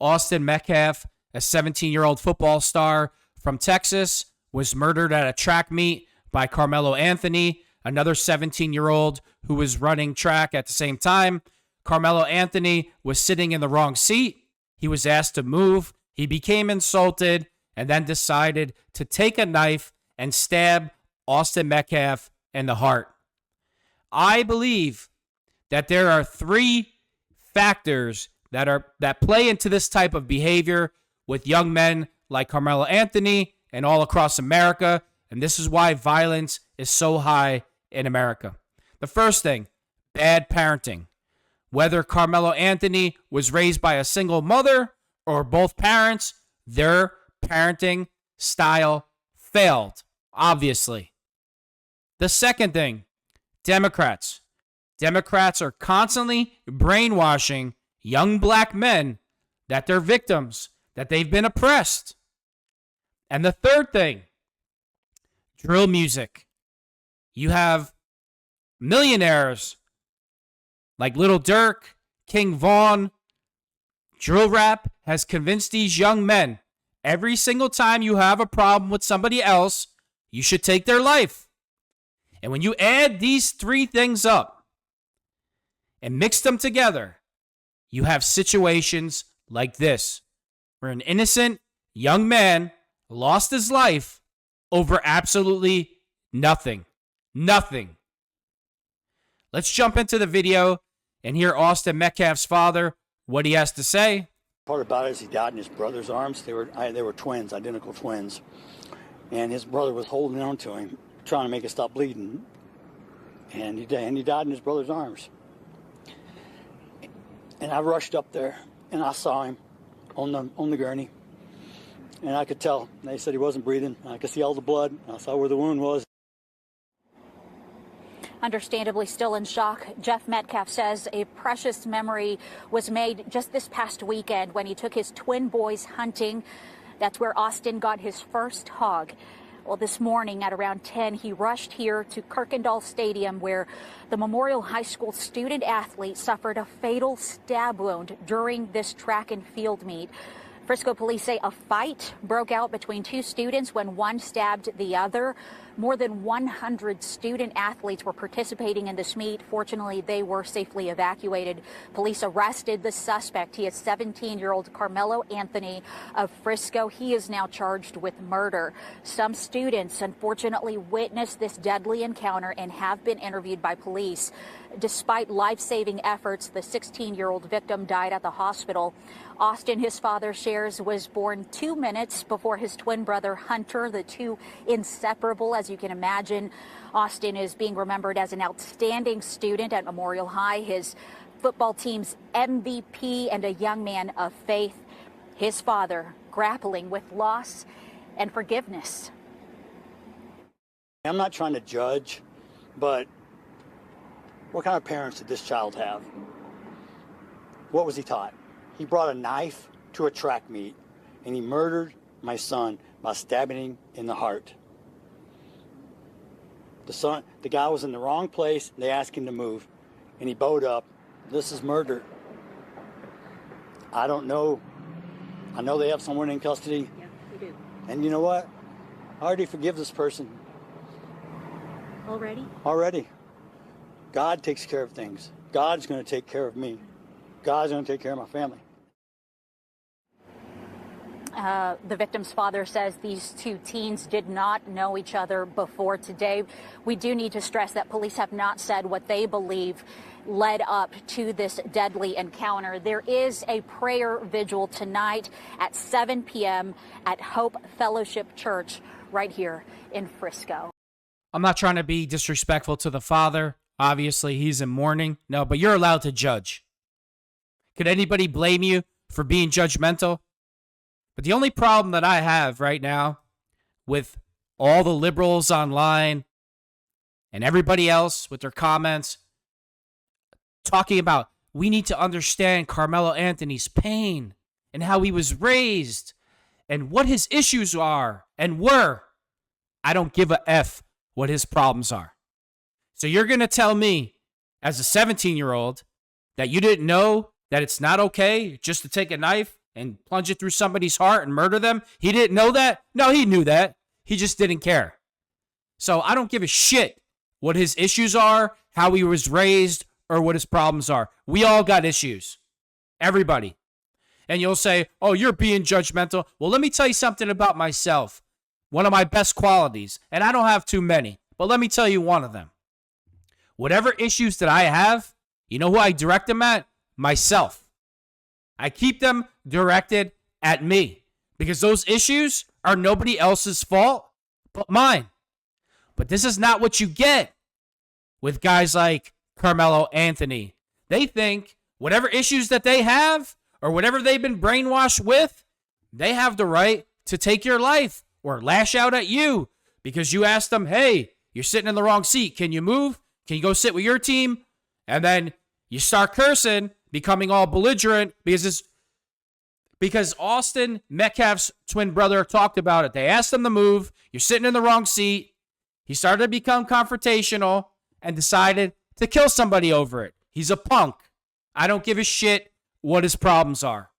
Austin Metcalf, a 17-year-old football star from Texas, was murdered at a track meet by Carmelo Anthony, another 17-year-old who was running track at the same time. Carmelo Anthony was sitting in the wrong seat. He was asked to move. He became insulted and then decided to take a knife and stab Austin Metcalf in the heart. I believe that there are three factors that play into this type of behavior with young men like Carmelo Anthony and all across America, and this is why violence is so high in America. The first thing, bad parenting. Whether Carmelo Anthony was raised by a single mother or both parents, their parenting style failed, obviously. The second thing, Democrats. Democrats are constantly brainwashing young black men that they're victims, that they've been oppressed. And the third thing, drill music. You have millionaires like Little Dirk, King Vaughn. Drill rap has convinced these young men every single time you have a problem with somebody else, you should take their life. And when you add these three things up and mix them together, you have situations like this, where an innocent young man lost his life over absolutely nothing. Nothing. Let's jump into the video and hear Austin Metcalf's father, what he has to say. Part about it is he died in his brother's arms. They were twins, identical twins. And his brother was holding on to him, trying to make it stop bleeding. And he died in his brother's arms. And I rushed up there, and I saw him on the gurney. And I could tell. They said he wasn't breathing. I could see all the blood. I saw where the wound was. Understandably still in shock, Jeff Metcalf says a precious memory was made just this past weekend when he took his twin boys hunting. That's where Austin got his first hog. Well, this morning at around 10, he rushed here to Kirkendall Stadium, where the Memorial High School student athlete suffered a fatal stab wound during this track and field meet. Frisco police say a fight broke out between two students when one stabbed the other. More than 100 student athletes were participating in this meet. Fortunately, they were safely evacuated. Police arrested the suspect. He is 17-year-old Carmelo Anthony of Frisco. He is now charged with murder. Some students, unfortunately, witnessed this deadly encounter and have been interviewed by police. Despite life-saving efforts, the 16-year-old victim died at the hospital. Austin, his father shares, was born 2 minutes before his twin brother Hunter, the two inseparable. As you can imagine, Austin is being remembered as an outstanding student at Memorial High, his football team's MVP, and a young man of faith. His father grappling with loss and forgiveness. I'm not trying to judge, but what kind of parents did this child have? What was he taught? He brought a knife to a track meet, and he murdered my son by stabbing him in the heart. The guy was in the wrong place. They asked him to move, and he bowed up. This is murder. I don't know. I know they have someone in custody. Yeah, we do. And you know what? I already forgive this person. Already? Already. God takes care of things. God's going to take care of me. God's going to take care of my family. The victim's father says these two teens did not know each other before today. We do need to stress that police have not said what they believe led up to this deadly encounter. There is a prayer vigil tonight at 7 p.m. at Hope Fellowship Church right here in Frisco. I'm not trying to be disrespectful to the father. Obviously, he's in mourning. No, but you're allowed to judge. Could anybody blame you for being judgmental? But the only problem that I have right now with all the liberals online and everybody else with their comments talking about we need to understand Carmelo Anthony's pain and how he was raised and what his issues are and were. I don't give a F what his problems are. So you're going to tell me as a 17-year-old that you didn't know that it's not okay just to take a knife and plunge it through somebody's heart and murder them? He didn't know that? No, he knew that. He just didn't care. So I don't give a shit what his issues are, how he was raised, or what his problems are. We all got issues. Everybody. And you'll say, oh, you're being judgmental. Well, let me tell you something about myself. One of my best qualities, and I don't have too many, but let me tell you one of them. Whatever issues that I have, you know who I direct them at? Myself. I keep them directed at me because those issues are nobody else's fault but mine. But this is not what you get with guys like Carmelo Anthony. They think whatever issues that they have or whatever they've been brainwashed with, they have the right to take your life or lash out at you because you asked them, hey, you're sitting in the wrong seat. Can you move? Can you go sit with your team? And then you start cursing, becoming all belligerent because Austin Metcalf's twin brother talked about it. They asked him to move. You're sitting in the wrong seat. He started to become confrontational and decided to kill somebody over it. He's a punk. I don't give a shit what his problems are.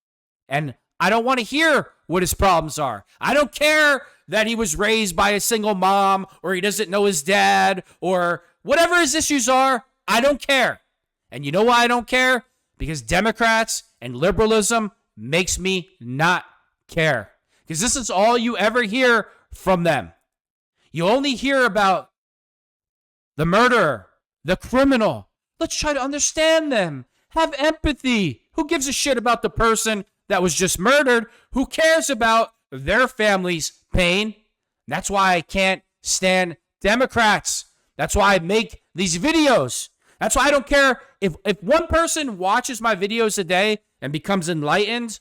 And I don't want to hear what his problems are. I don't care that he was raised by a single mom or he doesn't know his dad or whatever his issues are. I don't care. And you know why I don't care? Because Democrats and liberalism makes me not care. Because this is all you ever hear from them. You only hear about the murderer, the criminal. Let's try to understand them. Have empathy. Who gives a shit about the person that was just murdered? Who cares about their family's pain? That's why I can't stand Democrats. That's why I make these videos. That's why I don't care if one person watches my videos a day and becomes enlightened,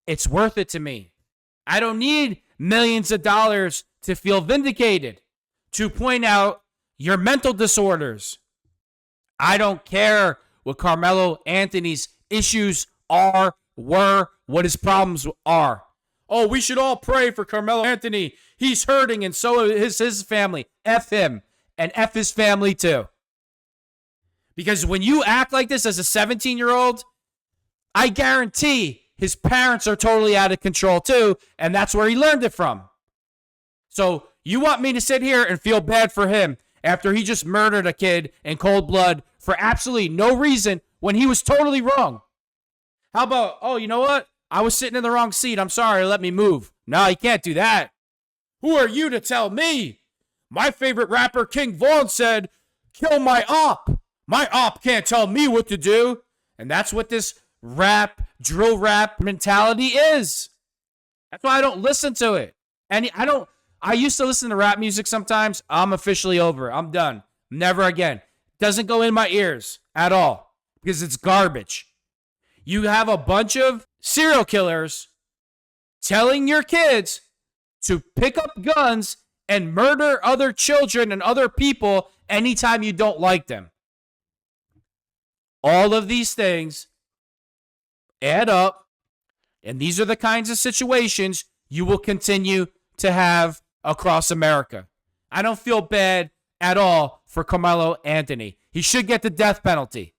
it's worth it to me. I don't need millions of dollars to feel vindicated, to point out your mental disorders. I don't care what Carmelo Anthony's issues are, were, what his problems are. Oh, we should all pray for Carmelo Anthony. He's hurting and so is his family. F him and F his family too. Because when you act like this as a 17-year-old, I guarantee his parents are totally out of control too, and that's where he learned it from. So you want me to sit here and feel bad for him after he just murdered a kid in cold blood for absolutely no reason when he was totally wrong? How about, oh, you know what? I was sitting in the wrong seat. I'm sorry. Let me move. No, you can't do that. Who are you to tell me? My favorite rapper, King Von, said, kill my op. My op can't tell me what to do. And that's what this drill rap mentality is. That's why I don't listen to it. And I used to listen to rap music sometimes. I'm officially over it. I'm done. Never again. Doesn't go in my ears at all because it's garbage. You have a bunch of serial killers telling your kids to pick up guns and murder other children and other people anytime you don't like them. All of these things add up, and these are the kinds of situations you will continue to have across America. I don't feel bad at all for Carmelo Anthony. He should get the death penalty.